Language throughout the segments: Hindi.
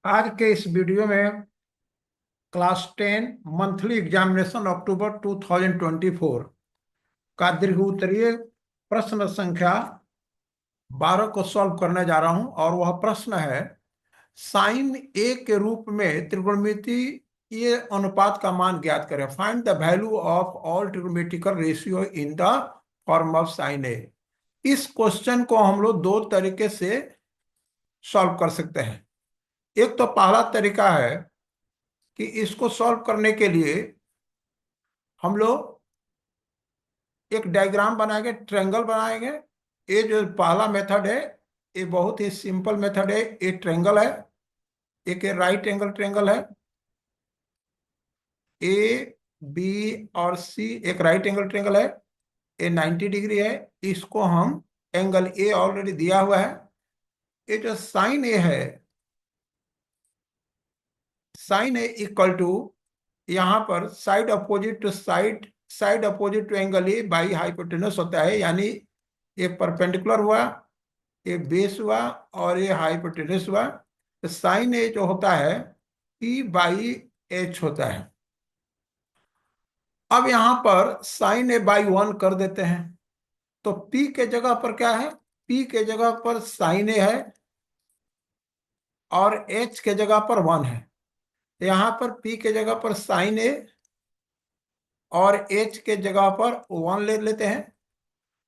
आज के इस वीडियो में क्लास 10 मंथली एग्जामिनेशन अक्टूबर 2024 का दीर्घ उत्तरीय प्रश्न संख्या 12 को सॉल्व करने जा रहा हूं। और वह प्रश्न है, साइन ए के रूप में त्रिकोणमितीय अनुपात का मान ज्ञात करें। Find the value of all trigonometrical ratio in the form of sine A. इस क्वेश्चन को हम लोग दो तरीके से सॉल्व कर सकते हैं। एक तो पहला तरीका है कि इसको सॉल्व करने के लिए हम लोग एक डायग्राम बनाएंगे, ट्रायंगल बनाएंगे। ये जो पहला मेथड है, ये बहुत ही सिंपल मेथड है। ये ट्रायंगल है, एक राइट एंगल ट्रायंगल है। ए बी और सी एक राइट एंगल ट्रायंगल है। ये 90 डिग्री है। इसको हम एंगल ए ऑलरेडी दिया हुआ है। ये जो साइन ए है, साइन ए इक्वल टू, यहाँ पर side opposite to side, side opposite to angle A by hypotenuse होता है। यानी ये परपेंडिकुलर हुआ, ये बेस हुआ और ये हाइपोटेनस हुआ। तो साइन ए जो होता है पी बाई एच होता है। अब यहां पर साइन ए बाई 1 कर देते हैं। तो पी के जगह पर क्या है? पी के जगह पर साइन ए है और एच के जगह पर 1 है। यहां पर पी के जगह पर साइन ए और एच के जगह पर 1 ले लेते हैं।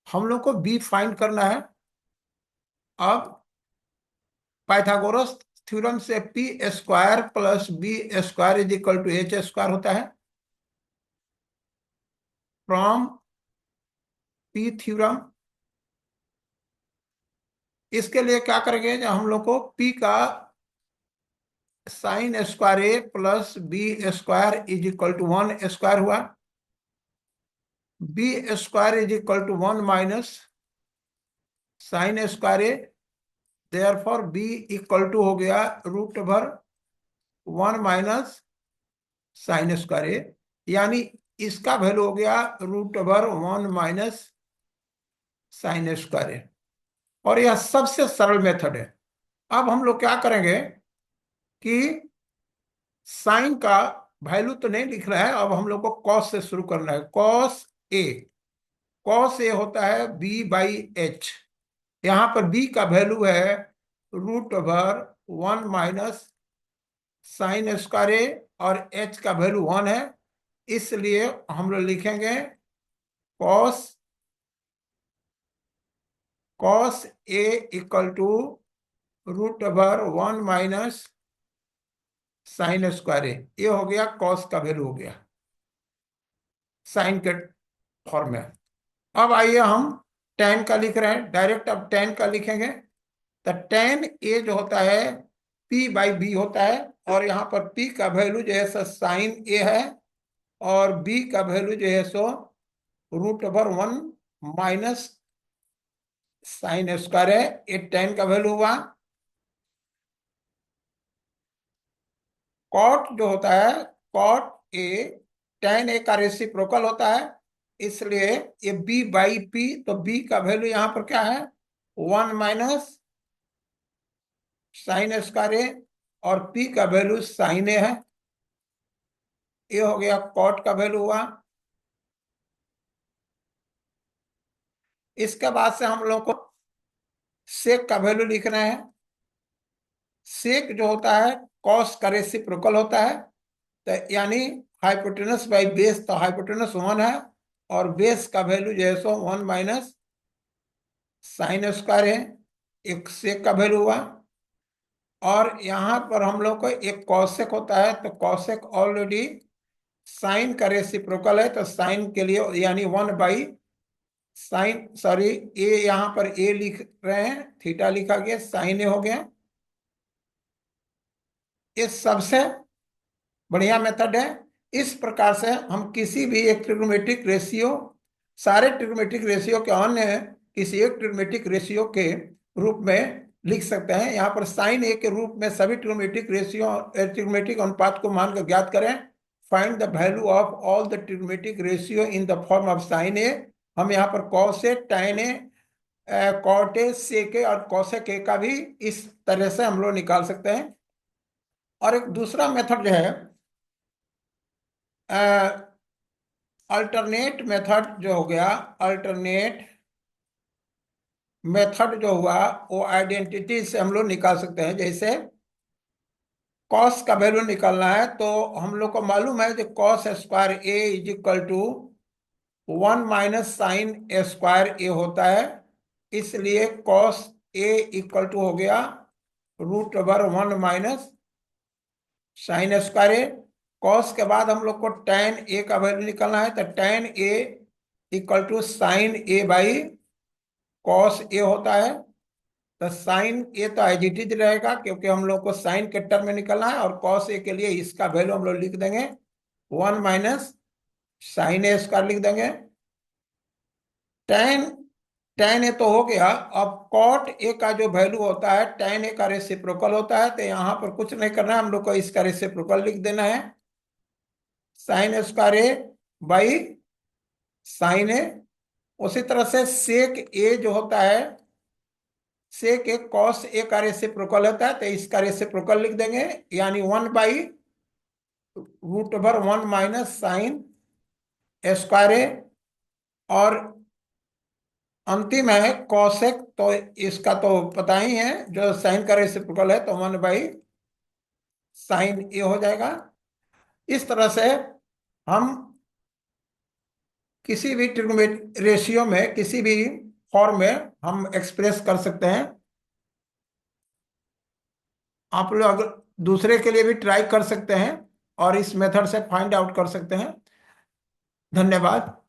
हम लोग को बी फाइंड करना है। अब पाइथागोरस थ्योरम से P square plus B square is equal to H square होता है। फ्रॉम पी थ्योरम, इसके लिए क्या करेंगे? जब हम लोग को पी का sine square A plus B square is equal to 1 square हुआ। B square is equal to 1 minus sine square A. Therefore B equal to हो गया root over 1 minus sine square A. यानी इसका वैल्यू हो गया root over 1 minus sine square A. और यह सबसे सरल मेथड है। अब हम लोग क्या करेंगे कि साइन का वैल्यू तो नहीं लिख रहा है, अब हम लोग को कॉस से शुरू करना है। कॉस ए, कॉस ए होता है बी बाई एच। यहां पर बी का वैल्यू है root over 1 minus sine square A और एच का वैल्यू 1 है। इसलिए हम लोग लिखेंगे cos, cos A equal to root over 1 minus sine square A. ये हो गया कॉस का वैल्यू हो गया साइन के फॉर्म में। अब आइए हम टेन का लिख रहे हैं डायरेक्ट। अब टेन का लिखेंगे तो टेन ए जो होता है पी बाई बी होता है। और यहाँ पर पी का वैल्यू जो है सो साइन ए है और बी का वैल्यू जो है सो root over 1 minus sine square है। ये टेन का वैल्यू हुआ। कॉट जो होता है, कॉट ए टेन ए का रेसिप्रोकल होता है। इसलिए ये बी बाई पी, तो बी का वैल्यू यहाँ पर क्या है? 1 माइनस साइन स्क्वायर ए और पी का वैल्यू साइन ए है। ये हो गया कॉट का वैल्यू हुआ। इसके बाद से हम लोग को सेक का वैल्यू लिखना है। सेक जो होता है कॉस का रेसिप्रोकल होता है। तो यानी हाइपोटेनस बाई बेस, तो हाइपोटेनस 1 है और बेस का वैल्यू जो है सो 1 माइनस साइन स्क्वायर है। एक सेक का वैल्यू हुआ। और यहाँ पर हम लोग को एक कॉसेक होता है। तो कॉसेक ऑलरेडी साइन का रेसिप्रोकल है, तो साइन के लिए यानी 1 बाई साइन, सॉरी ए यहाँ पर ए लिख रहे हैं, थीटा लिखा गया, साइन ए हो गया। ये सबसे बढ़िया मेथड है। इस प्रकार से हम किसी भी एक ट्रिग्नोमेट्रिक रेशियो, सारे ट्रिग्नोमेट्रिक रेशियो के अन्य किसी एक ट्रिग्नोमेट्रिक रेशियो के रूप में लिख सकते हैं। यहाँ पर साइन ए के रूप में सभी ट्रिग्नोमेट्रिक रेशियो, ट्रिग्नोमेट्रिक अनुपात को मानकर ज्ञात करें। Find the value of all the trigonometric ratio in the form of sine A. हम यहाँ पर cos A, tan A, cot A, sec A और कॉसेक ए का भी इस तरह से हम लोग निकाल सकते हैं। और एक दूसरा मेथड जो है, अल्टरनेट मेथड जो हो गया, अल्टरनेट मेथड जो हुआ वो आइडेंटिटी से हम लोग निकाल सकते हैं। जैसे कॉस का वैल्यू निकालना है तो हम लोग को मालूम है कि cos square A is equal to 1 - sin A² होता है। इसलिए कॉस ए इक्वल टू हो गया √1 - sin A²। कॉस के बाद हम लोग को tan ए का वैल्यू निकालना है, तो tan A equal to sin A/cos A होता है। तो साइन ए तो एज इट इज रहेगा, क्योंकि हम लोग को साइन के टर्म में निकलना है, और कॉस ए के लिए इसका वैल्यू हम लोग लिख देंगे 1 - sin A² लिख देंगे। tan tan ए तो हो गया। अब cot ए का जो वैल्यू होता है, tan ए का रेसिप्रोकल होता है, तो यहाँ पर कुछ नहीं करना है, हम लोग को इसका रेसिप्रोकल लिख देना है, sin A/sin A। उसी तरह से सेक ए जो होता है, सेक ए कॉस ए का रेसिप्रोकल होता है, तो इसका रेसिप्रोकल लिख देंगे, यानी 1/√1 - sin A²। और अंतिम है कॉसेक, तो इसका तो पता ही है, जो साइन का रेसिप्रोकल है, तो 1/sin A हो जाएगा। इस तरह से हम किसी भी ट्रिग्नोमेट्रिक रेशियो में, किसी भी फॉर्म में हम एक्सप्रेस कर सकते हैं। आप लोग दूसरे के लिए भी ट्राई कर सकते हैं और इस मेथड से फाइंड आउट कर सकते हैं। धन्यवाद।